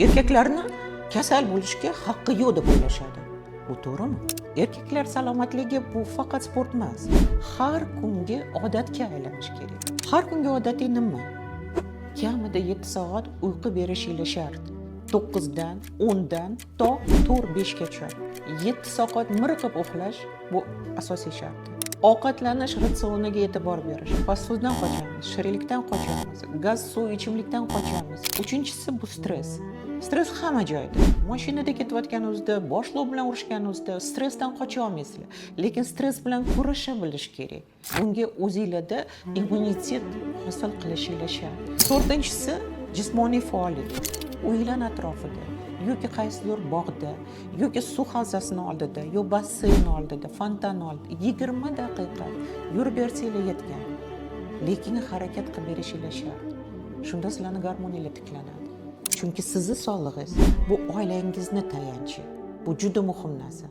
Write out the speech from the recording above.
Erkaklarni kasal bo'lishga haqqi yo'q deb o'ylashadi. Bu to'g'rimi? Erkaklar salomatligi bu faqat sport emas. Har kungi odatga aylanish kerak. Har kungi odatiy nima? Kamida 7 soat uyqu berishingiz shart. 9 dan 10 dan to 4-5 gacha. 7 soat miriqib uxlash bu asosiy shart. Ovqatlanish ratsioniga e'tibor berish. Fast fooddan qochamiz, shirinlikdan qochamiz, gaz, suv ichimlikdan qochamiz. Uchinchisi bu stress. Stress hamma joyda. Mashinada ketayotganingizda, boshliq bilan urushganingizda stressdan qocha olmaysizlar. Lekin stress bilan kurasha bilish kerak. Bunga o'zingizda immunitet hosil qilishingiz shart. To'rtinchisi jismoniy faollik. Uylar atrofida yoki qaysidir bog'da, yoki suv havzasini oldida, yo basseyn oldida, fontan oldida 20 daqiqa yurib bersanglar yetgan. Lekin harakat qilib berishingiz shart. Shunda sizlarning gormoninglar tiklanadi. Chunki sizning sog'lig'ingiz bu oilangizni tayanchi. Bu juda muhim narsa.